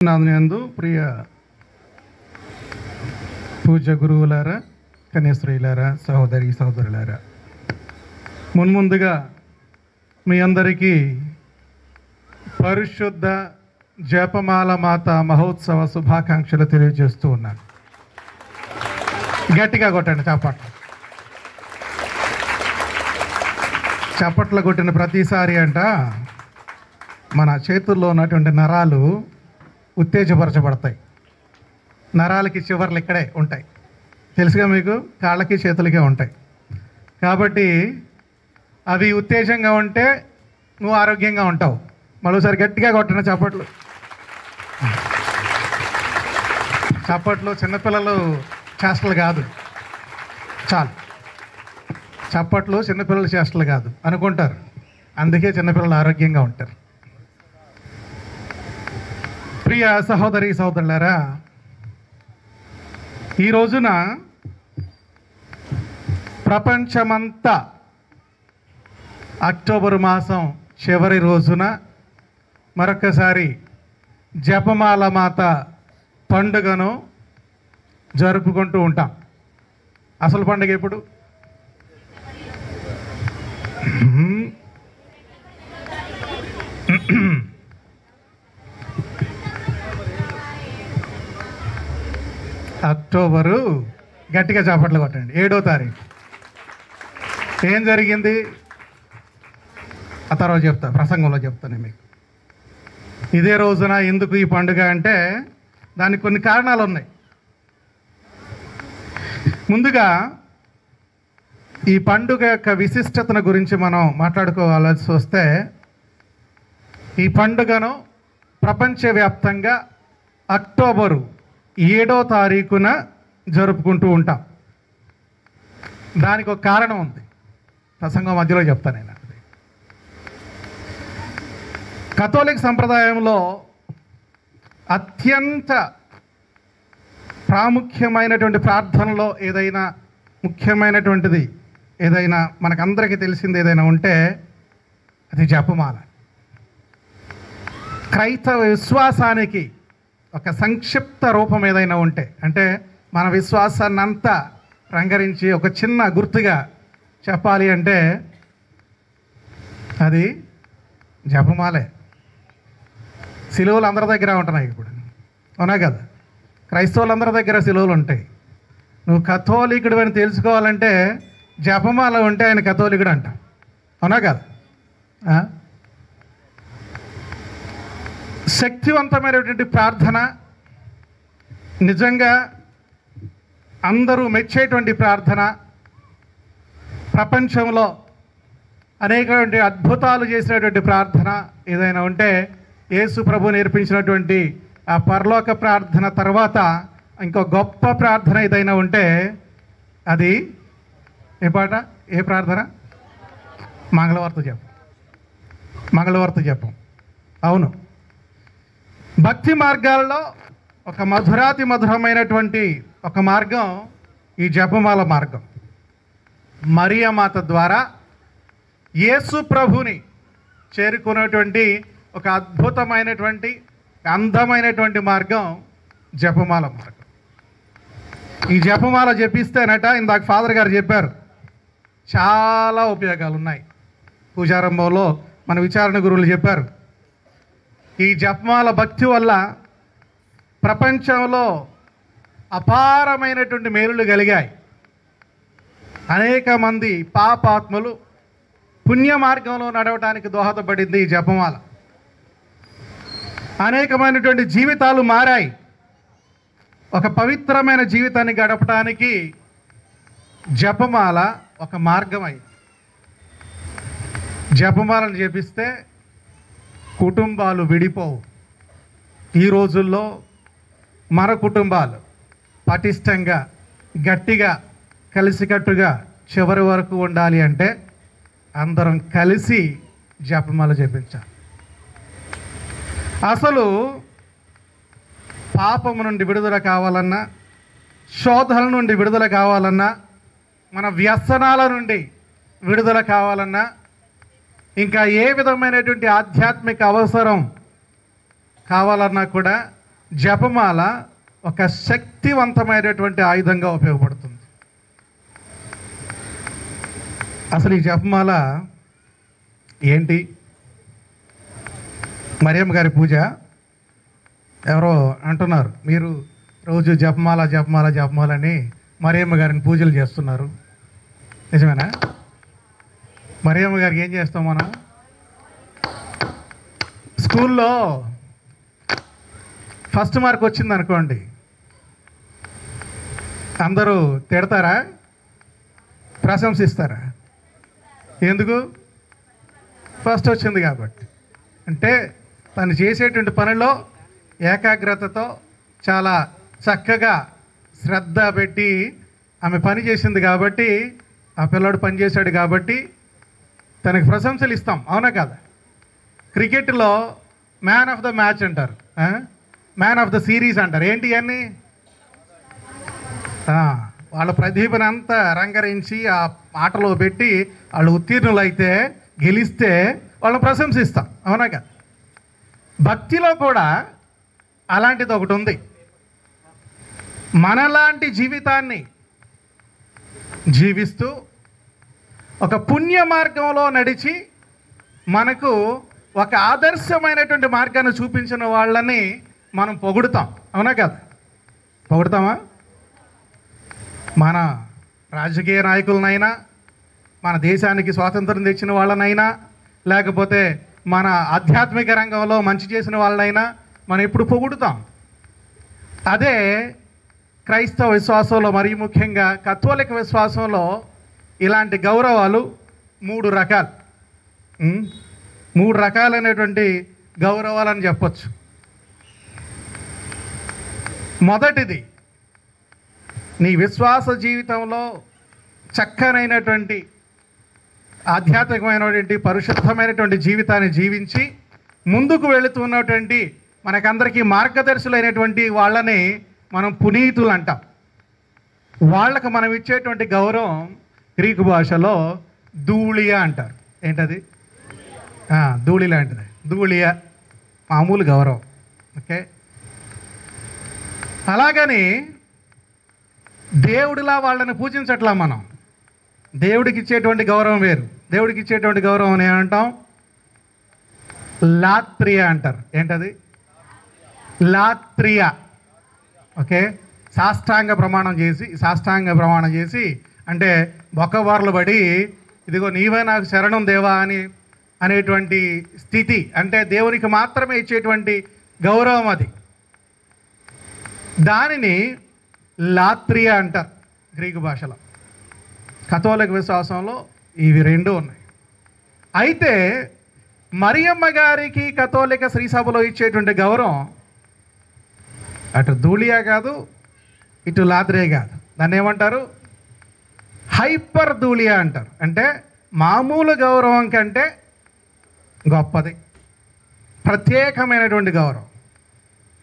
నందు ప్రియ పూజ గురువులారా, కన్యాశ్రీలారా, సహోదరి సహోదరులారా, మున్ముందుగా మీ అందరికీ పరిశుద్ధ జపమాల మాత మహోత్సవ శుభాకాంక్షలు తెలియజేస్తూ ఉన్నాను. గట్టిగా కొట్టండి చప్పట్లు. చప్పట్లు కొట్టిన ప్రతిసారి అంట మన చేతుల్లో ఉన్నటువంటి నరాలు ఉత్తేజపరచబడతాయి. నరాలకి చివర్లు ఇక్కడే ఉంటాయి, తెలుసుగా మీకు, కాళ్ళకి చేతులకే ఉంటాయి. కాబట్టి అవి ఉత్తేజంగా ఉంటే నువ్వు ఆరోగ్యంగా ఉంటావు. మరోసారి గట్టిగా కొట్టిన చప్పట్లు. చప్పట్లు చిన్నపిల్లలు చేష్టలు కాదు, చాలు. చప్పట్లు చిన్నపిల్లల చేష్టలు కాదు అనుకుంటారు, అందుకే చిన్నపిల్లలు ఆరోగ్యంగా ఉంటారు. ప్రియ సహోదరి సహోదరులారా, ఈ రోజున ప్రపంచమంతా అక్టోబర్ మాసం చివరి రోజున మరొకసారి జపమాల మాత పండుగను జరుపుకుంటూ ఉంటాం. అసలు పండుగ ఎప్పుడు? అక్టోబరు, గట్టిగా చప్పట్లు కొట్టండి, 7వ తారీఖు. ఏం జరిగింది ఆ తర్వాత చెప్తా, ప్రసంగంలో చెప్తాను మీకు. ఇదే రోజున ఎందుకు ఈ పండుగ అంటే దానికి కొన్ని కారణాలు ఉన్నాయి. ముందుగా ఈ పండుగ యొక్క విశిష్టతను గురించి మనం మాట్లాడుకోవాల్సి వస్తే, ఈ పండుగను ప్రపంచవ్యాప్తంగా అక్టోబరు 7వ తారీఖున జరుపుకుంటూ ఉంటాం. దానికి ఒక కారణం ఉంది, ప్రసంగం మధ్యలో చెప్తాను నేను. కథోలిక్ సంప్రదాయంలో అత్యంత ప్రాముఖ్యమైనటువంటి ప్రార్థనలో ఏదైనా ముఖ్యమైనటువంటిది, ఏదైనా మనకందరికీ తెలిసింది ఏదైనా ఉంటే అది జపమాల. క్రైస్తవ విశ్వాసానికి ఒక సంక్షిప్త రూపం ఏదైనా ఉంటే, అంటే మన విశ్వాసాన్ని అంతా రంగరించి ఒక చిన్న గుర్తుగా చెప్పాలి అంటే అది జపమాలే. సిలువలు అందరి దగ్గర ఉంటున్నాయి ఇప్పుడు, అవునా కదా? క్రైస్తవులందరి దగ్గర సిలువలు ఉంటాయి. నువ్వు కథోలికుడు అని తెలుసుకోవాలంటే జపమాల ఉంటే ఆయన కథోలికుడు అంట, అవునా కదా? శక్తివంతమైనటువంటి ప్రార్థన, నిజంగా అందరూ మెచ్చేటువంటి ప్రార్థన, ప్రపంచంలో అనేకటువంటి అద్భుతాలు చేసినటువంటి ప్రార్థన ఏదైనా ఉంటే యేసు ప్రభు నేర్పించినటువంటి ఆ పరలోక ప్రార్థన తర్వాత ఇంకో గొప్ప ప్రార్థన ఏదైనా ఉంటే అది ఏ పాట, ఏ ప్రార్థన? మంగళవార్త జపం. మంగళవార్త జపం, అవును. భక్తి మార్గాల్లో ఒక మధురాతి మధురమైనటువంటి ఒక మార్గం ఈ జపమాల మార్గం. మరియమాత ద్వారా యేసు ప్రభుని చేరుకునేటువంటి ఒక అద్భుతమైనటువంటి అందమైనటువంటి మార్గం జపమాల మార్గం. ఈ జపమాల జపిస్తేనట, ఇందాక ఫాదర్ గారు చెప్పారు, చాలా ఉపయోగాలు ఉన్నాయి. పూజారంభంలో మన విచారణ గురువులు చెప్పారు, ఈ జపమాల భక్తి వల్ల ప్రపంచంలో అపారమైనటువంటి మేలులు కలిగాయి. అనేక మంది పాపాత్మలు పుణ్య మార్గంలో నడవడానికి దోహదపడింది ఈ జపమాల. అనేకమైనటువంటి జీవితాలు మారాయి. ఒక పవిత్రమైన జీవితాన్ని గడపడానికి జపమాల ఒక మార్గమై. జపమాలను జపిస్తే కుటుంబాలు విడిపోవు. ఈ రోజుల్లో మన కుటుంబాలు పటిష్టంగా, గట్టిగా, కలిసికట్టుగా చివరి వరకు ఉండాలి అంటే అందరం కలిసి జపమాల జపించాలి. అసలు పాపము నుండి విడుదల కావాలన్నా, శోధన నుండి విడుదల కావాలన్నా, మన వ్యసనాల నుండి విడుదల కావాలన్నా, ఇంకా ఏ విధమైనటువంటి ఆధ్యాత్మిక అవసరం కావాలన్నా కూడా జపమాల ఒక శక్తివంతమైనటువంటి ఆయుధంగా ఉపయోగపడుతుంది. అసలు ఈ జపమాల ఏంటి? మరియమ్మ గారి పూజ. ఎవరో అంటున్నారు, మీరు రోజు జపమాల జపమాల జపమాలని మరియమ్మ గారిని పూజలు చేస్తున్నారు. నిజమేనా? మరియమ్మ గారికి ఏం చేస్తాం మనం? స్కూల్లో ఫస్ట్ మార్క్ వచ్చింది అనుకోండి, అందరూ తిడతారా, ప్రశంసిస్తారా? ఎందుకు? ఫస్ట్ వచ్చింది కాబట్టి. అంటే తను చేసేటువంటి పనిలో ఏకాగ్రతతో చాలా చక్కగా శ్రద్ధ పెట్టి ఆమె పని చేసింది కాబట్టి, ఆ పిల్లాడు పని చేశాడు కాబట్టి తనకి ప్రశంసలు ఇస్తాం. అవునా కదా? క్రికెట్లో మ్యాన్ ఆఫ్ ద మ్యాచ్ అంటారు, మ్యాన్ ఆఫ్ ద సిరీస్ అంటారు. ఏంటి అన్నీ? వాళ్ళ ప్రతిభనంతా రంగరించి ఆ ఆటలో పెట్టి వాళ్ళు ఉత్తీర్ణులు అయితే, గెలిస్తే వాళ్ళని ప్రశంసిస్తాం. అవునా కదా? భక్తిలో కూడా అలాంటిది ఒకటి ఉంది. మనలాంటి జీవితాన్ని జీవిస్తూ ఒక పుణ్య మార్గంలో నడిచి మనకు ఒక ఆదర్శమైనటువంటి మార్గాన్ని చూపించిన వాళ్ళని మనం పొగుడుతాం. అవునా కదా? పొగుడుతామా? మన రాజకీయ నాయకులనైనా, మన దేశానికి స్వాతంత్రం తెచ్చిన వాళ్ళనైనా, లేకపోతే మన ఆధ్యాత్మిక రంగంలో మంచి చేసిన వాళ్ళనైనా మనం ఎప్పుడు పొగుడుతాం. అదే క్రైస్తవ విశ్వాసంలో, మరీ ముఖ్యంగా కథోలిక విశ్వాసంలో ఇలాంటి గౌరవాలు మూడు రకాలు. మూడు రకాలైనటువంటి గౌరవాలని చెప్పచ్చు. మొదటిది, నీ విశ్వాస జీవితంలో చక్కనైనటువంటి ఆధ్యాత్మికమైనటువంటి పరిశుద్ధమైనటువంటి జీవితాన్ని జీవించి ముందుకు వెళుతున్నటువంటి మనకందరికీ మార్గదర్శులైనటువంటి వాళ్ళని మనం పునీతులు అంటాం. వాళ్ళకు మనం ఇచ్చేటువంటి గౌరవం గ్రీకు భాషలో ధూళియా అంటారు. ఏంటది? ధూళి లాంటిది. ధూళియా మామూలు గౌరవం. ఓకే. అలాగని దేవుడిలా వాళ్ళని పూజించట్లా మనం. దేవుడికి ఇచ్చేటువంటి గౌరవం వేరు. దేవుడికి ఇచ్చేటువంటి గౌరవం ఏమంటాం? లాత్రియా అంటారు. ఏంటది? లాత్రియా. ఓకే. సాష్టాంగ ప్రమాణం చేసి అంటే బొక్కబార్లు పడి, ఇదిగో నీవే నాకు శరణం దేవా అనేటువంటి స్థితి. అంటే దేవునికి మాత్రమే ఇచ్చేటువంటి గౌరవం అది. దానిని లాత్రియా అంటారు గ్రీకు భాషలో. కథోలిక విశ్వాసంలో ఇవి రెండు ఉన్నాయి. అయితే మరియమ్మ గారికి కథోలిక శ్రీసభలో ఇచ్చేటువంటి గౌరవం అటు ధూళియా కాదు, ఇటు లాత్రియా కాదు. దాన్ని ఏమంటారు? హైపర్ ధూళియా అంటారు. అంటే మామూలు గౌరవం కంటే గొప్పది, ప్రత్యేకమైనటువంటి గౌరవం.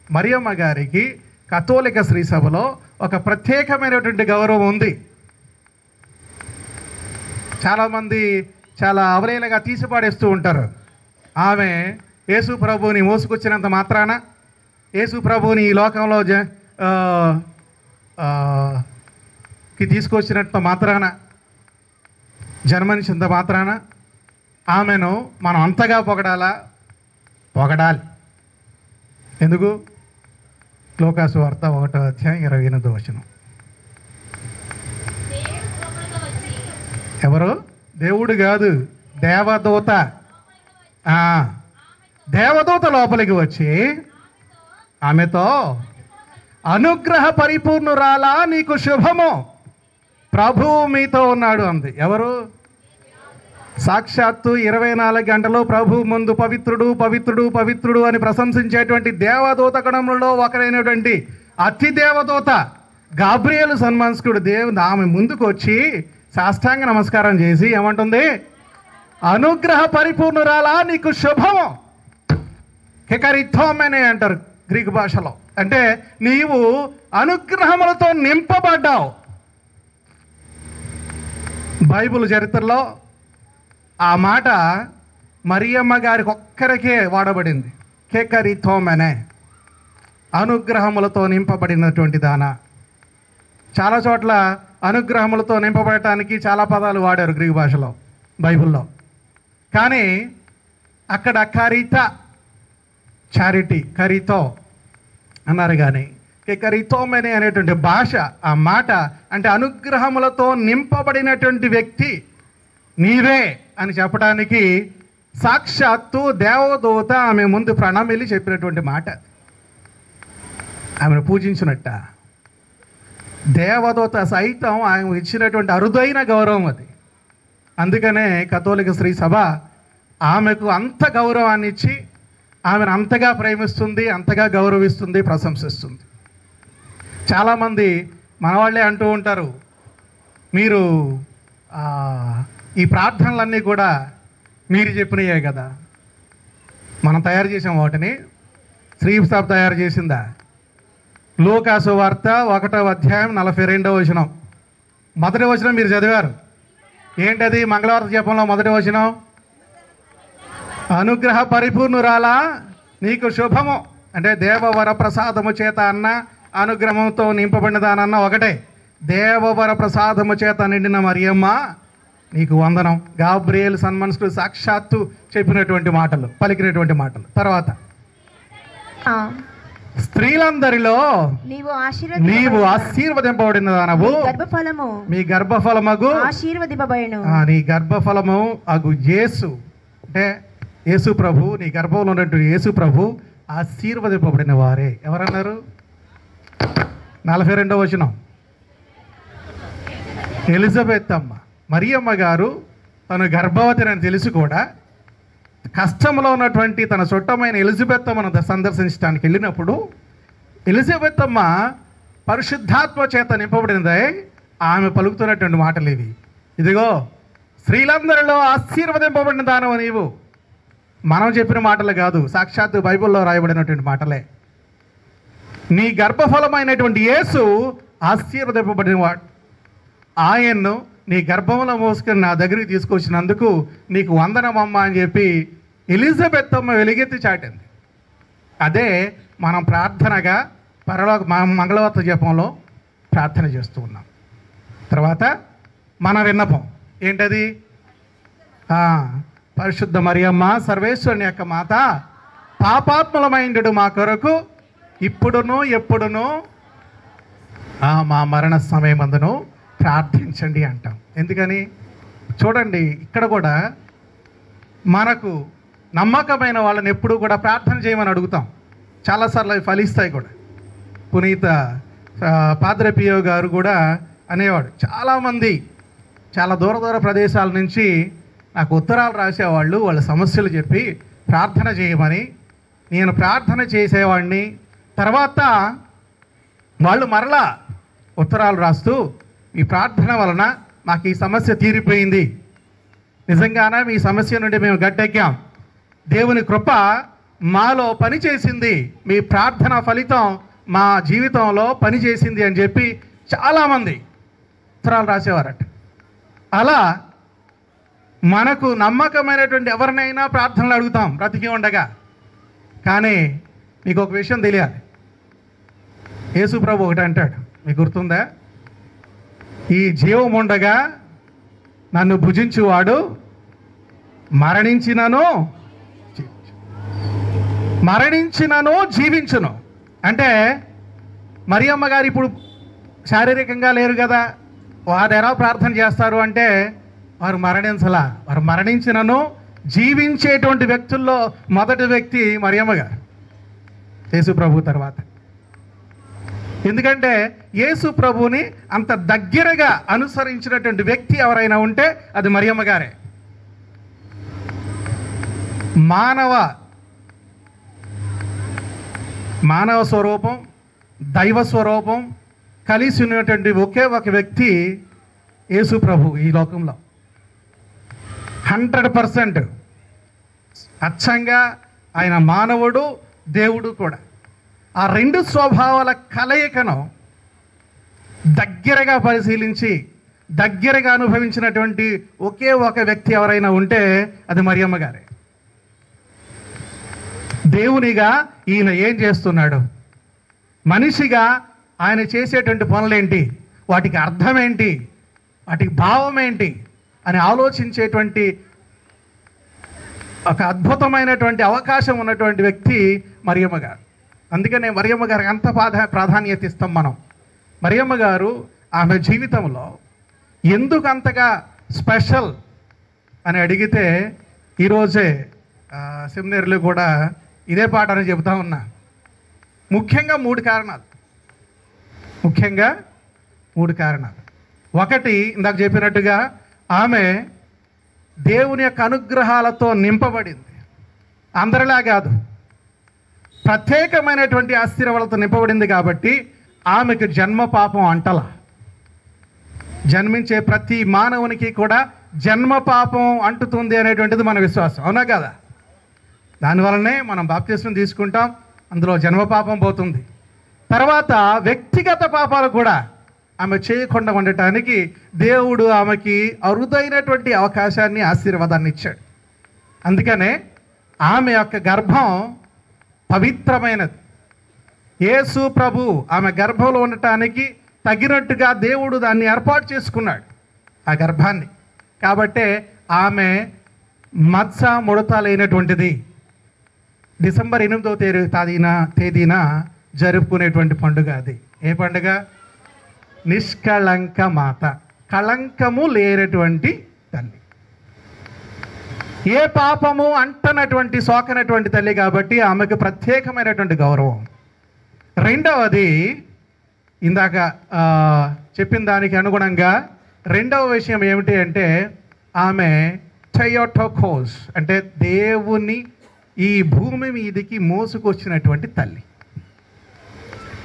మరియమ్మ గారికి కథోలిక శ్రీసభలో ఒక ప్రత్యేకమైనటువంటి గౌరవం ఉంది. చాలామంది చాలా అవలేలగా తీసిపాడేస్తూ ఉంటారు. ఆమె యేసు ప్రభువుని మోసుకొచ్చినంత మాత్రాన, యేసు ప్రభువుని ఈ లోకంలో తీసుకొచ్చినంత మాత్రాన, జన్మనిచ్చినంత మాత్రాన ఆమెను మనం అంతగా పొగడాలి. ఎందుకు? లోకాసు వార్త 1వ అధ్యాయం 28వ వచనం. ఎవరు? దేవుడు కాదు, దేవదూత. దేవదూత లోపలికి వచ్చి ఆమెతో, అనుగ్రహ పరిపూర్ణురాలా, నీకు శుభము, ప్రభువు మీతో ఉన్నాడు అంది. ఎవరు? సాక్షాత్తు 24 గంటలు ప్రభు ముందు పవిత్రుడు పవిత్రుడు పవిత్రుడు అని ప్రశంసించేటువంటి దేవదూత గణములలో ఒకరైనటువంటి అతి దేవదూత గాబ్రియేలు సన్మాన్స్కుడు ఆమె ముందుకు వచ్చి సాష్టాంగ నమస్కారం చేసి ఏమంటుంది? అనుగ్రహ పరిపూర్ణురాలా, నీకు శుభము. కెకరిథోమెనే అంటారు గ్రీకు భాషలో. అంటే నీవు అనుగ్రహములతో నింపబడ్డావు. బైబిల్ చరిత్రలో ఆ మాట మరియమ్మ గారికి ఒక్కరికే వాడబడింది. కెకరిథోమెనే. అనుగ్రహములతో నింపబడినటువంటి దాన. చాలా చోట్ల అనుగ్రహములతో నింపబడటానికి చాలా పదాలు వాడారు గ్రీకు భాషలో, బైబిల్లో. కానీ అక్కడ కరిత, చారిటీ, కరితో అన్నారు. కానీ కరితోమెనే అనేటువంటి భాష, ఆ మాట అంటే అనుగ్రహములతో నింపబడినటువంటి వ్యక్తి నీవే అని చెప్పడానికి సాక్షాత్తు దేవదూత ఆమె ముందు ప్రణమిల్లి చెప్పినటువంటి మాట. ఆమెను పూజించినట్ట. దేవదూత సైతం ఆమె ఇచ్చినటువంటి అరుదైన గౌరవం అది. అందుకనే కథోలిక శ్రీ సభ ఆమెకు అంత గౌరవాన్ని ఇచ్చి ఆమెను అంతగా ప్రేమిస్తుంది, అంతగా గౌరవిస్తుంది, ప్రశంసిస్తుంది. చాలామంది మనవాళ్ళే అంటూ ఉంటారు, మీరు ఈ ప్రార్థనలన్నీ కూడా మీరు చెప్పినయే కదా, మనం తయారు చేసాం వాటిని, శ్రీ సభ తయారు చేసిందా? లూకాసు వార్త 1వ అధ్యాయం 42వ వచనం, మొదటి వచనం మీరు చదివారు. ఏంటది? మంగళవారం జపంలో మొదటి వచనం, అనుగ్రహ పరిపూర్ణురాలా నీకు శుభము. అంటే దేవవర ప్రసాదము చేత అన్న, అనుగ్రహంతో నింపబడినదానన్న ఒకటే. దేవవర ప్రసాదము చేత నిండిన మరియమ్మ నీకు వందనం. గాబ్రియేల్ సన్మనస్కుడు సాక్షాత్తు చెప్పినటువంటి మాటలు, పలికినటువంటి మాటలు. తర్వాత స్త్రీలందరిలో నీవు ఆశీర్వదింపబడిన దానవు, మీ గర్భఫలమగు ఆశీర్వదింపబడెను. నీ గర్భఫలము అగు యేసు, అంటే యేసు ప్రభు, నీ గర్భంలో ఉన్నటువంటి యేసు ప్రభు ఆశీర్వదింపబడిన వారే. ఎవరన్నారు? 42వ వచనం, ఎలిజబెత్ అమ్మ, మరియమ్మ గారు తను గర్భవతిని తెలిసి కూడా కష్టంలో ఉన్నటువంటి తన చుట్టమైన ఎలిజబెత్ అమ్మను సందర్శించడానికి వెళ్ళినప్పుడు ఎలిజబెత్ అమ్మ పరిశుద్ధాత్మ చేత నింపబడినదే ఆమె పలుకుతున్నటువంటి మాటలు ఇవి. ఇదిగో స్త్రీలందరిలో ఆశీర్వదింపబడిన దానవు నీవు. మనం చెప్పిన మాటలు కాదు, సాక్షాత్తు బైబిల్లో రాయబడినటువంటి మాటలే. నీ గర్భఫలమైనటువంటి యేసు ఆశీర్వదింపబడిన వాడు. ఆయన్ను నీ గర్భంలో మోసుకొని నా దగ్గరికి తీసుకొచ్చినందుకు నీకు వందనమమ్మ అని చెప్పి ఎలిజబెత్ అమ్మ వెలుగెత్తి చాటింది. అదే మనం ప్రార్థనగా మంగళవార్త జపంలో ప్రార్థన చేస్తూ ఉన్నాం. తర్వాత మన విన్నపం ఏంటది? పరిశుద్ధ మరియమ్మ సర్వేశ్వరుని యొక్క మాత, పాపాత్ములమైండు మా కొరకు ఇప్పుడును ఎప్పుడును మా మరణ సమయమందును ప్రార్థించండి అంటాం. ఎందుకని? చూడండి, ఇక్కడ కూడా మనకు నమ్మకమైన వాళ్ళని ఎప్పుడు కూడా ప్రార్థన చేయమని అడుగుతాం. చాలాసార్లు అవి ఫలిస్తాయి కూడా. పునీత పాద్రే పియో గారు కూడా అనేవాడు, చాలామంది చాలా దూర ప్రదేశాల నుంచి నాకు ఉత్తరాలు రాసేవాళ్ళు, వాళ్ళ సమస్యలు చెప్పి ప్రార్థన చేయమని. నేను ప్రార్థన చేసేవాడిని. తర్వాత వాళ్ళు మరలా ఉత్తరాలు రాస్తూ, ఈ ప్రార్థన వలన మాకు ఈ సమస్య తీరిపోయింది, నిజంగానే మీ సమస్య నుండి మేము గట్టెక్కాం, దేవుని కృప మాలో పనిచేసింది, మీ ప్రార్థన ఫలితం మా జీవితంలో పనిచేసింది అని చెప్పి చాలామంది ఉత్తరాలు రాసేవారట. అలా మనకు నమ్మకమైనటువంటి ఎవరినైనా ప్రార్థనలు అడుగుతాం బ్రతికి ఉండగా. కానీ మీకు ఒక విషయం తెలియాలి, యేసు ప్రభు ఒకటి అంటాడు, మీకు గుర్తుందా? ఈ జీవం ఉండగా నన్ను భుజించువాడు మరణించినను జీవించును. అంటే మరియమ్మ గారు ఇప్పుడు శారీరకంగా లేరు కదా, వారు ఎలా ప్రార్థన చేస్తారు అంటే వారు మరణించలా. వారు మరణించినను జీవించేటువంటి వ్యక్తుల్లో మొదటి వ్యక్తి మరియమ్మ గారు, యేసు ప్రభు తర్వాత. ఎందుకంటే యేసు ప్రభుని అంత దగ్గరగా అనుసరించినటువంటి వ్యక్తి ఎవరైనా ఉంటే అది మరియమ్మ గారే. మానవ స్వరూపం, దైవ స్వరూపం కలిసి ఉన్నటువంటి ఒకే ఒక వ్యక్తి యేసు ప్రభు ఈ లోకంలో. 100% అచ్చంగా ఆయన మానవుడు, దేవుడు కూడా. ఆ రెండు స్వభావాల కలయికను దగ్గరగా పరిశీలించి దగ్గరగా అనుభవించినటువంటి ఒకే ఒక వ్యక్తి ఎవరైనా ఉంటే అది మరియమ్మ గారే. దేవునిగా ఈయన ఏం చేస్తున్నాడు? మనిషిగా ఆయన చేసేటువంటి పనులేంటి, వాటికి అర్థం ఏంటి, వాటికి భావం ఏంటి అని ఆలోచించేటువంటి ఒక అద్భుతమైనటువంటి అవకాశం ఉన్నటువంటి వ్యక్తి మరియమ్మ గారు. అందుకనే మరియమ్మ గారికి అంత ప్రాధాన్యత ఇస్తాం మనం. మరియమ్మ గారు ఆమె జీవితంలో ఎందుకు అంతగా స్పెషల్ అని అడిగితే ఈరోజే సెమినరీలో కూడా ఇదే పాఠాన్ని చెబుతా ఉన్నా. ముఖ్యంగా మూడు కారణాలు. ఒకటి, ఇందాక చెప్పినట్టుగా ఆమె దేవుని యొక్క అనుగ్రహాలతో నింపబడింది. అందరిలా కాదు, ప్రత్యేకమైనటువంటి ఆశీర్వాదాలతో నింపబడింది. కాబట్టి ఆమెకు జన్మ పాపం అంటల. జన్మించే ప్రతి మానవునికి కూడా జన్మ పాపం అంటుతుంది అనేటువంటిది మన విశ్వాసం, అవునా కదా? దానివల్లనే మనం బాప్తిస్మం తీసుకుంటాం, అందులో జన్మ పాపం పోతుంది. తర్వాత వ్యక్తిగత పాపాలు కూడా ఆమె చేయకుండా ఉండటానికి దేవుడు ఆమెకి అరుదైనటువంటి అవకాశాన్ని, ఆశీర్వాదాన్ని ఇచ్చాడు. అందుకనే ఆమె యొక్క గర్భం పవిత్రమైనది. యేసు ప్రభు ఆమె గర్భంలో ఉండటానికి తగినట్టుగా దేవుడు దాన్ని ఏర్పాటు చేసుకున్నాడు, ఆ గర్భాన్ని. కాబట్టే ఆమె మత్స ముడత లేనటువంటిది. డిసెంబర్ 8వ తేదీన జరుపుకునేటువంటి పండుగ అది. ఏ పండుగ? నిష్కళంక మాత, కళంకము లేనటువంటి తల్లి, ఏ పాపము అంటనటువంటి సోకనటువంటి తల్లి. కాబట్టి ఆమెకు ప్రత్యేకమైనటువంటి గౌరవం. రెండవది, ఇందాక చెప్పిన దానికి అనుగుణంగా రెండవ విషయం ఏమిటి అంటే ఆమె థెయోటోకోస్, అంటే దేవుని ఈ భూమి మీదికి మోసుకొచ్చినటువంటి తల్లి.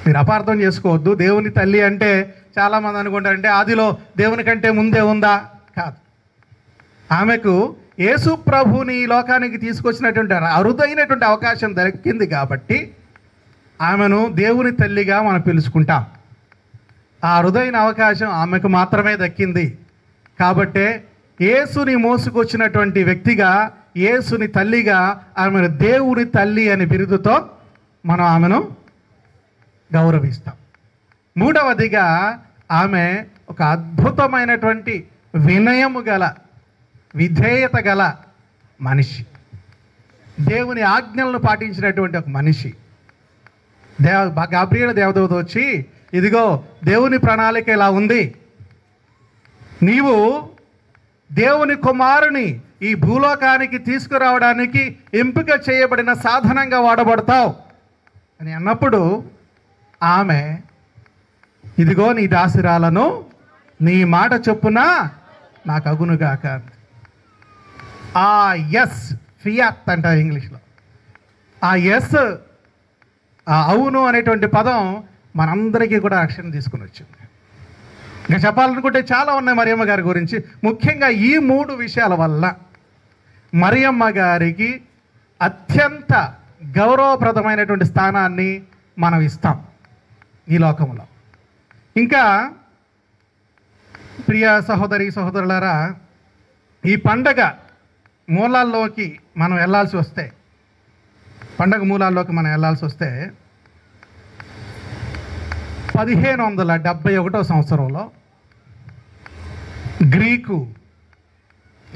మీరు అపార్థం చేసుకోవద్దు. దేవుని తల్లి అంటే చాలామంది అనుకుంటారంటే ఆదిలో దేవుని కంటే ముందే ఉందా? కాదు. ఆమెకు యేసు ప్రభుని లోకానికి తీసుకొచ్చినటువంటి అరుదైనటువంటి అవకాశం దక్కింది కాబట్టి ఆమెను దేవుని తల్లిగా మనం పిలుచుకుంటాం. ఆ అరుదైన అవకాశం ఆమెకు మాత్రమే దక్కింది. కాబట్టే యేసుని మోసుకొచ్చినటువంటి వ్యక్తిగా, యేసుని తల్లిగా ఆమెను దేవుని తల్లి అని బిరుదుతో మనం ఆమెను గౌరవిస్తాం. మూడవదిగా ఆమె ఒక అద్భుతమైనటువంటి వినయము గల, విధేయత గల మనిషి. దేవుని ఆజ్ఞలను పాటించినటువంటి ఒక మనిషి. గాబ్రియల్ దేవదూత వచ్చి, ఇదిగో దేవుని ప్రణాళిక ఇలా ఉంది, నీవు దేవుని కుమారుని ఈ భూలోకానికి తీసుకురావడానికి ఎంపిక చేయబడిన సాధనంగా వాడబడతావు అని అన్నప్పుడు ఆమె, ఇదిగో నీ దాసిరాలను, నీ మాట చొప్పున నాకు అగునుగాక. ఆ ఎస్, ఫియాట్ అంటారు ఇంగ్లీష్లో. ఆ ఎస్, ఆ అవును అనేటువంటి పదం మనందరికీ కూడా రక్షణ తీసుకుని వచ్చింది. ఇంకా చెప్పాలనుకుంటే చాలా ఉన్నాయి మరియమ్మ గారి గురించి. ముఖ్యంగా ఈ 3 విషయాల వల్ల మరియమ్మ గారికి అత్యంత గౌరవప్రదమైనటువంటి స్థానాన్ని మనం ఇస్తాం ఈ లోకంలో. ఇంకా ప్రియ సహోదరి సహోదరులారా, ఈ పండగ మూలాల్లోకి మనం వెళ్ళాల్సి వస్తే, 1571 సంవత్సరంలో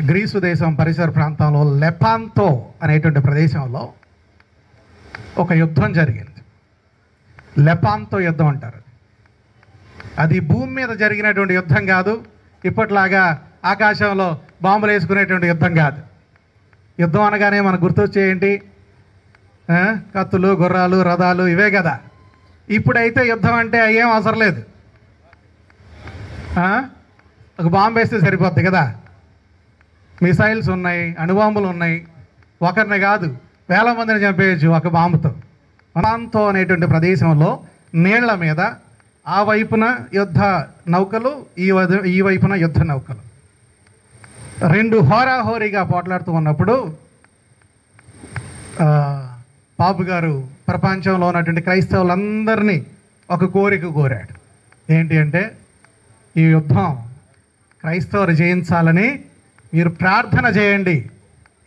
గ్రీసు దేశం పరిసర ప్రాంతంలో లెపాంతో అనేటువంటి ప్రదేశంలో ఒక యుద్ధం జరిగింది. లెపాంతో యుద్ధం అంటారు. అది భూమి మీద జరిగినటువంటి యుద్ధం కాదు, ఇప్పట్లాగా ఆకాశంలో బాంబులు వేసుకునేటువంటి యుద్ధం కాదు. యుద్ధం అనగానే మనకు గుర్తొచ్చేయండి, కత్తులు, గుర్రాలు, రథాలు, ఇవే కదా. ఇప్పుడైతే యుద్ధం అంటే ఏం అవసరం లేదు, ఒక బాంబు వేస్తే సరిపోద్ది కదా. మిసైల్స్ ఉన్నాయి, అణుబాంబులు ఉన్నాయి, ఒకరిని కాదు వేల మందిని చంపేయచ్చు ఒక బాంబుతో. మనాంతో అనేటువంటి ప్రదేశంలో నీళ్ల మీద ఆ వైపున యుద్ధ నౌకలు, ఈ వైపున యుద్ధ నౌకలు, 2 హోరాహోరీగా పోట్లాడుతూ ఉన్నప్పుడు పాపు గారు ప్రపంచంలో ఉన్నటువంటి క్రైస్తవులందరినీ ఒక కోరిక కోరాడు. ఏంటి అంటే, ఈ యుద్ధం క్రైస్తవులు జయించాలని మీరు ప్రార్థన చేయండి.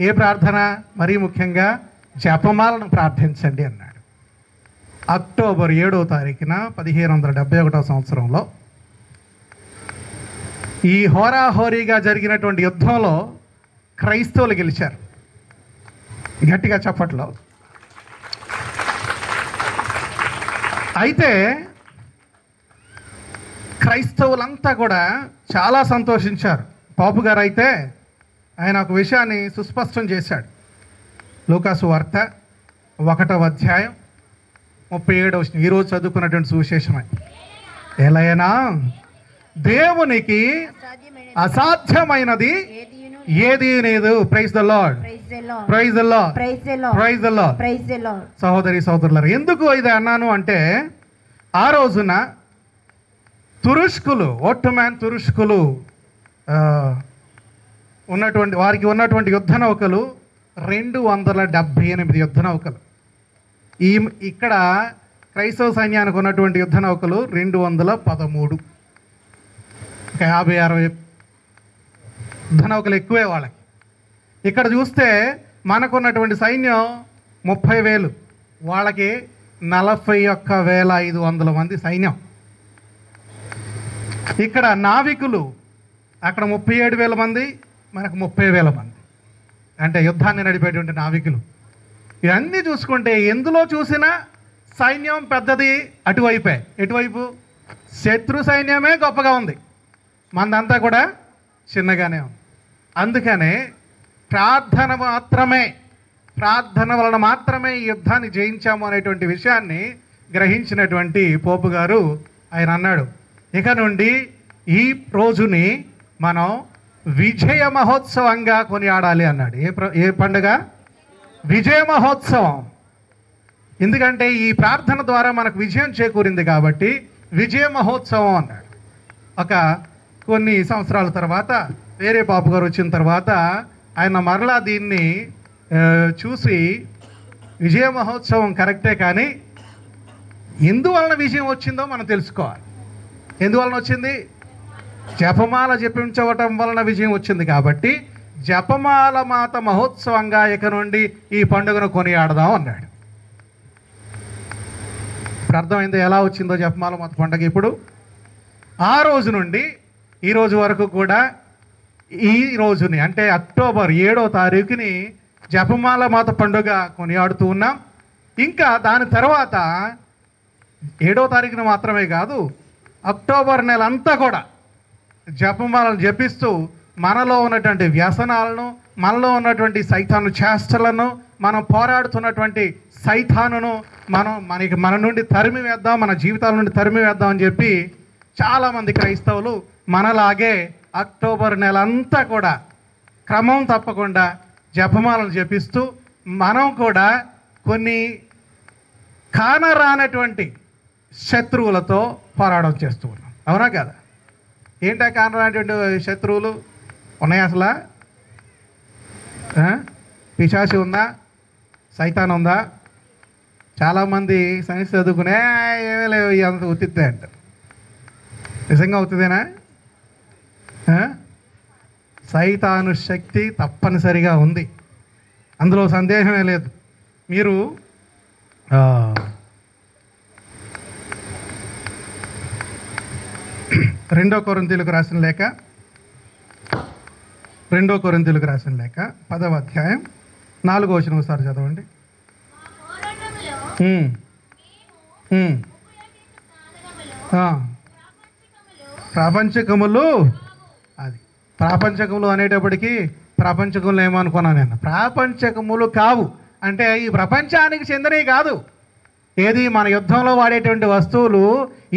ఏ ప్రార్థన? మరీ ముఖ్యంగా జపమాలను ప్రార్థించండి అన్నాడు. అక్టోబర్ 7వ తారీఖున 1571 సంవత్సరంలో ఈ హోరాహోరీగా జరిగినటువంటి యుద్ధంలో క్రైస్తవులు గెలిచారు. గట్టిగా చప్పట్లో. అయితే క్రైస్తవులంతా కూడా చాలా సంతోషించారు. పాపు గారు అయితే ఆయన ఒక విషయాన్ని సుస్పష్టం చేశాడు. లూకాసు వార్త 1వ అధ్యాయం 37వ వచనం, ఈరోజు చదువుకున్నటువంటి సువిశేషమే. ఎలైనా దేవునికి అసాధ్యమైనది ఏది లేదు. Praise the lord, praise the lord, praise the Lord. సహోదరి సహోదరులారా, ఎందుకు ఇది అన్నాను అంటే, ఆ రోజున తురుష్కులు, ఓట్టమాన్ తురుష్కులు ఉన్నటువంటి వారికి ఉన్నటువంటి యుద్ధ నౌకలు 278 యుద్ధ నౌకలు. ఇక్కడ క్రైస్తవ సైన్యానికి ఉన్నటువంటి యుద్ధ నౌకలు 213. ఒక 50-60 యుద్ధ నౌకలు ఎక్కువే వాళ్ళకి. ఇక్కడ చూస్తే మనకున్నటువంటి సైన్యం 30,000, వాళ్ళకి 41,500 మంది సైన్యం. ఇక్కడ నావికులు అక్కడ 37,000 మంది, మనకు 30,000 మంది. అంటే యుద్ధాన్ని నడిపేటువంటి నావికులు. ఇవన్నీ చూసుకుంటే ఎందులో చూసినా సైన్యం పెద్దది అటువైపే. ఎటువైపు? శత్రు సైన్యమే గొప్పగా ఉంది, మందంతా కూడా చిన్నగానే ఉంది. అందుకనే ప్రార్థన వలన మాత్రమే ఈ యుద్ధాన్ని జయించాము అనేటువంటి విషయాన్ని గ్రహించినటువంటి పోపు గారు ఆయన అన్నాడు, ఇక నుండి ఈ రోజుని మనం విజయ మహోత్సవంగా కొనియాడాలి అన్నాడు. ఏ పండుగ? విజయ మహోత్సవం. ఎందుకంటే ఈ ప్రార్థన ద్వారా మనకు విజయం చేకూరింది కాబట్టి విజయ మహోత్సవం అన్నాడు. కొన్ని సంవత్సరాల తర్వాత వేరే పాపు గారు వచ్చిన తర్వాత ఆయన మరలా దీన్ని చూసి విజయ మహోత్సవం కరెక్టే, కానీ ఎందువలన విజయం వచ్చిందో మనం తెలుసుకోవాలి. ఎందువలన వచ్చింది? జపమాల జపించవటం వలన విజయం వచ్చింది కాబట్టి జపమాల మాత మహోత్సవంగా ఇక నుండి ఈ పండుగను కొనియాడదాం అన్నాడు. ఇప్పుడు అర్థమైందో ఎలా వచ్చిందో జపమాల మాత పండుగ. ఇప్పుడు ఆ రోజు నుండి ఈ రోజు వరకు కూడా ఈ రోజుని అంటే అక్టోబర్ 7వ తారీఖుని జపమాల మాత పండుగ కొనియాడుతూ ఉన్నాం. ఇంకా దాని తర్వాత 7వ తారీఖున మాత్రమే కాదు, అక్టోబర్ నెల అంతా కూడా జపమాలను జపిస్తూ మనలో ఉన్నటువంటి వ్యసనాలను, మనలో ఉన్నటువంటి సైతాను చేష్టలను, మనం పోరాడుతున్నటువంటి సైతానును మన నుండి తరిమి వేద్దాం, మన జీవితాల నుండి తరిమి వేద్దాం అని చెప్పి చాలామంది క్రైస్తవులు మనలాగే అక్టోబర్ నెల అంతా కూడా క్రమం తప్పకుండా జపమాలను జపిస్తూ మనం కూడా కొన్ని కానరానటువంటి శత్రువులతో పోరాటం చేస్తూ ఉన్నాం. అవునా కదా? ఏంటా కానరానటువంటి శత్రువులు ఉన్నాయి? అసలు పిశాచి ఉందా? సైతాన్ ఉందా? చాలామంది సైన్స్ చదువుకునే ఏమీ లేవు, అంత ఉత్తితే అంటారు. నిజంగా అవుతుందేనా? సైతాను శక్తి తప్పనిసరిగా ఉంది, అందులో సందేహమే లేదు. మీరు 2 కొరింథీయులకు రాసిన లేఖ 10వ అధ్యాయం 4వ వచనం ఒకసారి చదవండి. ప్రాపంచకములు, అది ప్రాపంచకములు అనేటప్పటికీ ప్రపంచకములు ఏమనుకున్నాను నేను. ప్రాపంచకములు కావు అంటే ఈ ప్రపంచానికి చెందినవి కాదు. ఏది? మన యుద్ధంలో వాడేటువంటి వస్తువులు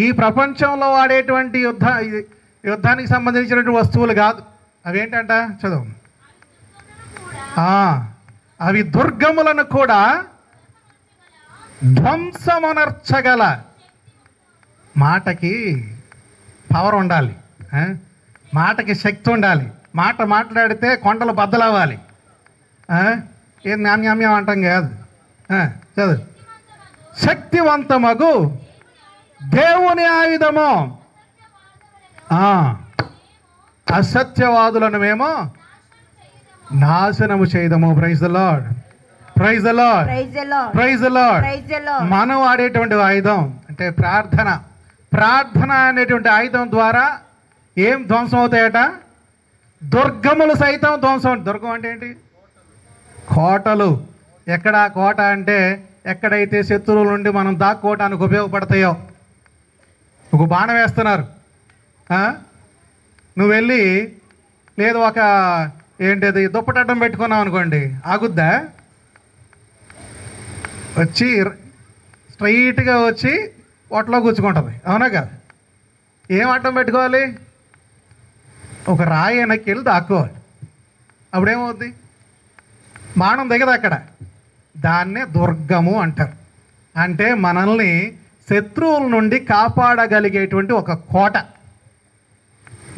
ఈ ప్రపంచంలో వాడేటువంటి యుద్ధానికి సంబంధించినటువంటి వస్తువులు కాదు. అవేంటంట? చదువు. అవి దుర్గములను కూడా ధ్వంసమునర్చగల. మాటకి పవర్ ఉండాలి, మాటకి శక్తి ఉండాలి. మాట్లాడితే కొండలు బద్దలవ్వాలి. ఏం నాణ్యామ్యం అంటాం కాదు. చదువు. శక్తివంతమగు దేవుని ఆయుధము, అసత్యవాదులను మేము నాశనము చేయదము. Praise the lord, praise the lord, praise the lord. మనం ఆడేటువంటి ఆయుధం అంటే ప్రార్థన. ప్రార్థన అనేటువంటి ఆయుధం ద్వారా ఏం ధ్వంసం అవుతాయట? దుర్గములు సైతం ధ్వంసం. దుర్గం అంటే ఏంటి? కోటలు. ఎక్కడ కోట అంటే ఎక్కడైతే శత్రువుల నుండి మనం దాక్కోవటానికి ఉపయోగపడతాయో. ఒక బాణం వేస్తున్నారు, నువ్వు వెళ్ళి లేదు ఒక ఏంటిది దుప్పటడ్డం పెట్టుకున్నావు అనుకోండి, ఆగుద్దా? వచ్చి స్ట్రైట్గా వచ్చి పొట్టలో కూర్చుకుంటుంది, అవునా కదా? ఏం అడ్డం పెట్టుకోవాలి? ఒక రాయి వెనక్కి వెళ్ళి దాక్కోవాలి. అప్పుడేమవుద్ది? బాణం దిగదు అక్కడ. దాన్నే దుర్గము అంటారు. అంటే మనల్ని శత్రువుల నుండి కాపాడగలిగేటువంటి ఒక కోట.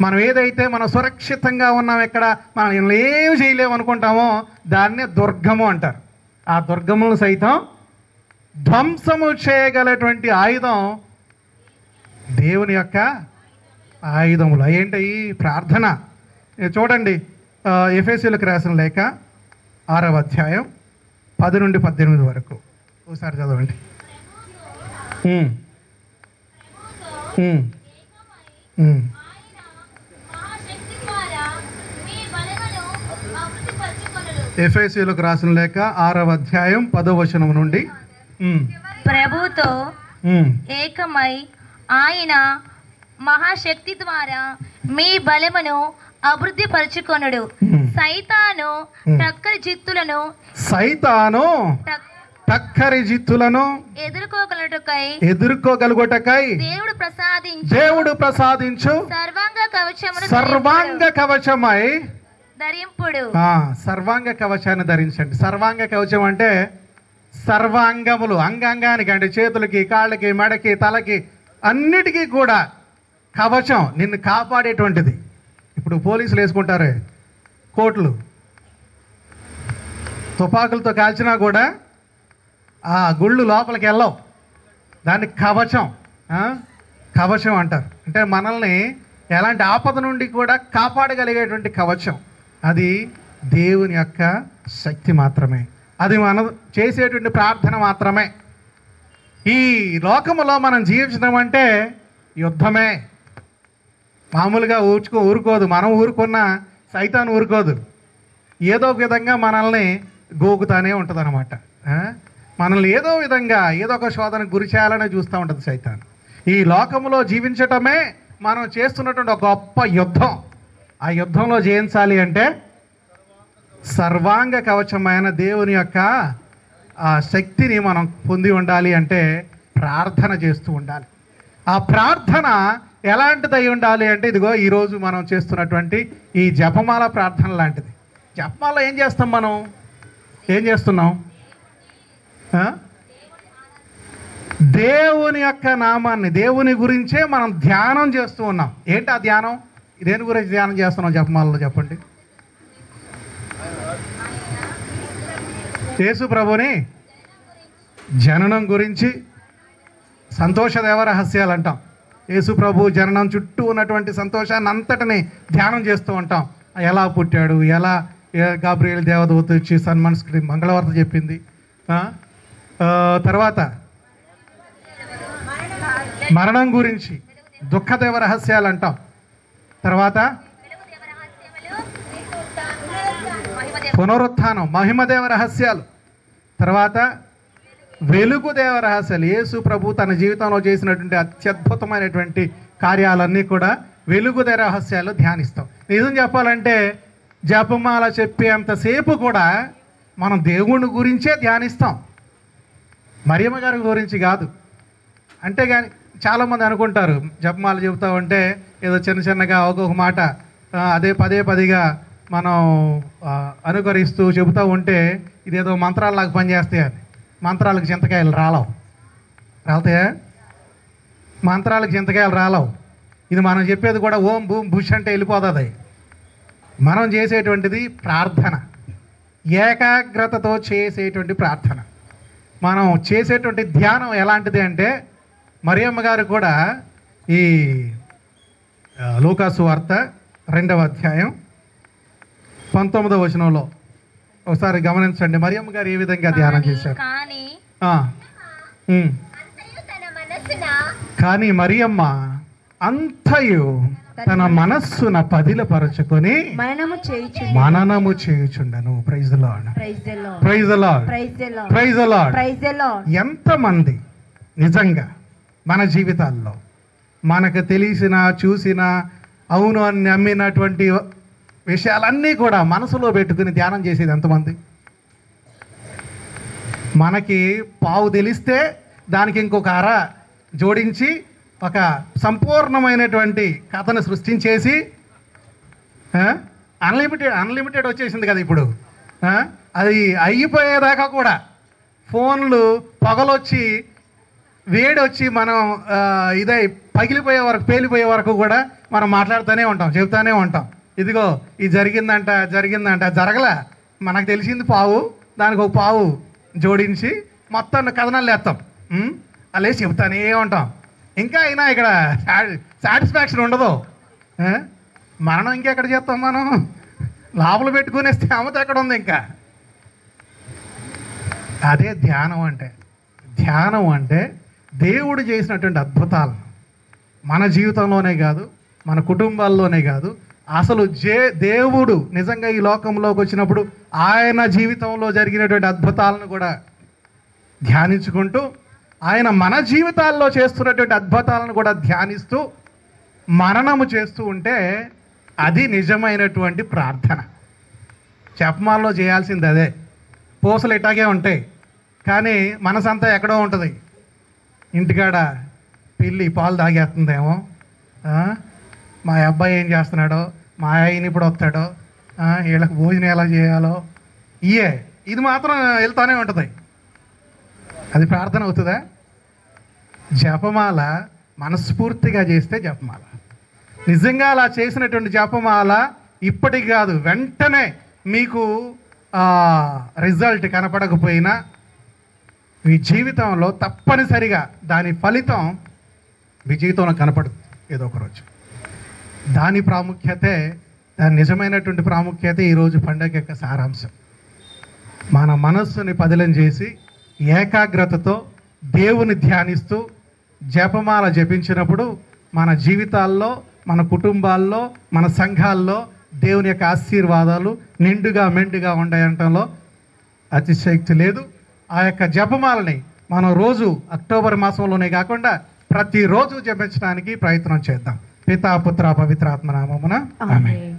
మనం ఏదైతే మనం సురక్షితంగా ఉన్నాం, ఎక్కడ మనం ఏం చేయలేము అనుకుంటామో దాన్నే దుర్గము అంటారు. ఆ దుర్గములను సైతం ధ్వంసము చేయగలటువంటి ఆయుధం దేవుని యొక్క ఆయుధములు. ఏంటి? ప్రార్థన. చూడండి, ఎఫెసీయులకు రాసిన లేఖ 6వ అధ్యాయం 10 నుండి 18 వరకు ఒకసారి చదవండి. ఎఫెసీయులకు రాసిన లేఖ 6వ అధ్యాయం 10వ వచనం నుండి. ప్రభుతో ఏకమై ఆయన మహాశక్తి ద్వారా మీ బలమును అభివృద్ధి పరచుకొనుడు. సైతాను టక్కరి జిత్తులను ఎదుర్కోగలుగుటకై దేవుడు ప్రసాదించు సర్వాంగ కవచమై ధరింపుడు. సర్వాంగ కవచాన్ని ధరించండి. సర్వాంగ కవచం అంటే సర్వాంగములు, అంగాంగానికి అంటే చేతులకి, కాళ్ళకి, మెడకి, తలకి అన్నిటికీ కూడా కవచం నిన్ను కాపాడేటువంటిది. ఇప్పుడు పోలీసులు వేసుకుంటారే కోట్లు, తుపాకులతో కాల్చినా కూడా ఆ గుళ్ళు లోపలికి వెళ్ళవు. దాన్ని కవచం, కవచం అంటారు. అంటే మనల్ని ఎలాంటి ఆపద నుండి కూడా కాపాడగలిగేటువంటి కవచం. అది దేవుని యొక్క శక్తి మాత్రమే. అది మనం చేసేటువంటి ప్రార్థన మాత్రమే. ఈ లోకములో మనం జీవించడం అంటే యుద్ధమే. మామూలుగా ఊరుకోదు. మనం ఊరుకున్నా సైతాన్ ఊరుకోదు. ఏదో ఒక విధంగా మనల్ని గోకుతానే ఉంటుంది అనమాట. మనల్ని ఏదో విధంగా ఏదో ఒక శోధనకు గురి చేయాలనే చూస్తూ ఉంటుంది సైతాన్. ఈ లోకంలో జీవించటమే మనం చేస్తున్నటువంటి ఒక గొప్ప యుద్ధం. ఆ యుద్ధంలో జయించాలి అంటే సర్వాంగ కవచమైన దేవుని యొక్క ఆ శక్తిని మనం పొంది ఉండాలి అంటే ప్రార్థన చేస్తూ ఉండాలి. ఆ ప్రార్థన ఎలాంటిదై ఉండాలి అంటే ఇదిగో ఈరోజు మనం చేస్తున్నటువంటి ఈ జపమాల ప్రార్థన లాంటిది. జపమాల ఏం చేస్తాం? మనం ఏం చేస్తున్నాం? దేవుని యొక్క నామాన్ని, దేవుని గురించే మనం ధ్యానం చేస్తూ ఉన్నాం. ఏంటి ఆ ధ్యానం? దేని గురించి ధ్యానం చేస్తున్నాం జపమాలలో చెప్పండి? యేసు ప్రభుని జననం గురించి, సంతోషదేవ రహస్యాలు అంటాం. యేసు ప్రభు జననం చుట్టూ ఉన్నటువంటి సంతోషాన్ని అంతటిని ధ్యానం చేస్తూ ఉంటాం. ఎలా పుట్టాడు, ఎలా గాబ్రియేల్ దేవదూత వచ్చి సన్మనస్కి మంగళవార్త చెప్పింది, తర్వాత మరణం గురించి దుఃఖదేవ రహస్యాలు అంటాం, తర్వాత పునరుత్థానం మహిమదేవ రహస్యాలు, తర్వాత వెలుగుదేవ రహస్యాలు. యేసు ప్రభు తన జీవితంలో చేసినటువంటి అత్యద్భుతమైనటువంటి కార్యాలన్నీ కూడా వెలుగుదేవ రహస్యాలు ధ్యానిస్తాం. నిజం చెప్పాలంటే జపమాల చెప్పేంతసేపు కూడా మనం దేవుని గురించే ధ్యానిస్తాం, మరియమ్మ గారి గురించి కాదు. అంటే కానీ చాలామంది అనుకుంటారు జపమాల చెబుతూ ఉంటే ఏదో చిన్నగా ఒక్కొక్క మాట అదే పదేగా మనం అనుకరిస్తూ చెబుతూ ఉంటే ఇదేదో మంత్రాలలాగా పనిచేస్తాయని. మంత్రాలకు చింతకాయలు రాలుతాయా? మంత్రాలకు చింతకాయలు రాలవు. ఇది మనం చెప్పేది కూడా ఓం భూమ్ భుష్ అంటే వెళ్ళిపోతుంది. మనం చేసేటువంటిది ప్రార్థన, ఏకాగ్రతతో చేసేటువంటి ప్రార్థన. మనం చేసేటువంటి ధ్యానం ఎలాంటిది అంటే మరియమ్మ గారు కూడా ఈ లూకాసు వార్త 2వ అధ్యాయం 19వ వచనంలో ఒకసారి గమనించండి మరియమ్మ గారు ఏ విధంగా ధ్యానం చేశారు. కానీ ఆ, ఉమ్. కానీ మరియమ్మ అంతయు తన మనస్సున పదిలపరచుకొని మననము చేయుచుండెను. Praise the lord, praise the lord, praise the lord. ఎంతమంది నిజంగా మన జీవితాల్లో మనకు తెలిసిన చూసిన అవును అని నమ్మినటువంటి విషయాలన్నీ కూడా మనసులో పెట్టుకుని ధ్యానం చేసేది ఎంతమంది? మనకి పావు తెలిస్తే దానికి ఇంకొక అర జోడించి ఒక సంపూర్ణమైనటువంటి కథను సృష్టించేసి అన్లిమిటెడ్ వచ్చేసింది కదా ఇప్పుడు. అది అయిపోయేదాకా కూడా ఫోన్లు పగలొచ్చి వేడొచ్చి మనం ఇదే పగిలిపోయే వరకు పేలిపోయే వరకు కూడా మనం మాట్లాడుతూనే ఉంటాం, చెబుతూనే ఉంటాం. ఇదిగో ఇది జరిగిందంట జరగలే, మనకు తెలిసింది పావు, దానికి ఒక పావు జోడించి మొత్తం కథనాలు వేస్తాం, అలా చెబుతానే ఉంటాం. ఇంకా అయినా ఇక్కడ సాటిస్ఫాక్షన్ ఉండదు. మరణం ఇంకెక్కడ చేస్తాం మనం? లోపల పెట్టుకునే స్థామత ఎక్కడ ఉంది? ఇంకా అదే ధ్యానం అంటే. ధ్యానం అంటే దేవుడు చేసినటువంటి అద్భుతాలను మన జీవితంలోనే కాదు, మన కుటుంబాల్లోనే కాదు, అసలు దేవుడు నిజంగా ఈ లోకంలోకి వచ్చినప్పుడు ఆయన జీవితంలో జరిగినటువంటి అద్భుతాలను కూడా ధ్యానించుకుంటూ, ఆయన మన జీవితాల్లో చేస్తున్నటువంటి అద్భుతాలను కూడా ధ్యానిస్తూ మననము చేస్తూ ఉంటే అది నిజమైనటువంటి ప్రార్థన. జపమాలలో చేయాల్సింది అదే. పూసలు ఇట్లాగే ఉంటాయి, కానీ మనసంతా ఎక్కడో ఉంటుంది. ఇంటికాడ పిల్లి పాలు తాగేస్తుందేమో, మా అబ్బాయి ఏం చేస్తున్నాడో, మా ఆయన ఇప్పుడు వస్తాడో, వీళ్ళకి భోజనం ఎలా చేయాలో, ఇది మాత్రం వెళ్తూనే ఉంటుంది. అది ప్రార్థన అవుతుందా? జపమాల మనస్ఫూర్తిగా చేస్తే జపమాల. నిజంగా అలా చేసినటువంటి జపమాల ఇప్పటికి కాదు, వెంటనే మీకు రిజల్ట్ కనపడకపోయినా మీ జీవితంలో తప్పనిసరిగా దాని ఫలితం మీ జీవితంలో కనపడుతుంది ఏదో ఒక రోజు. దాని ప్రాముఖ్యతే, దాని నిజమైనటువంటి ప్రాముఖ్యత ఈరోజు పండుగ యొక్క సారాంశం. మన మనస్సుని పదిలం చేసి ఏకాగ్రతతో దేవుని ధ్యానిస్తూ జపమాల జపించినప్పుడు మన జీవితాల్లో, మన కుటుంబాల్లో, మన సంఘాల్లో దేవుని యొక్క ఆశీర్వాదాలు నిండుగా మెండుగా ఉంటాయంటంలో అతిశయోక్తి లేదు. ఆ యొక్క జపమాలని మనం రోజు అక్టోబర్ మాసంలోనే కాకుండా ప్రతిరోజు జపించడానికి ప్రయత్నం చేద్దాం. పితా పుత్ర పవిత్రాత్మ నామమున ఆమేన్.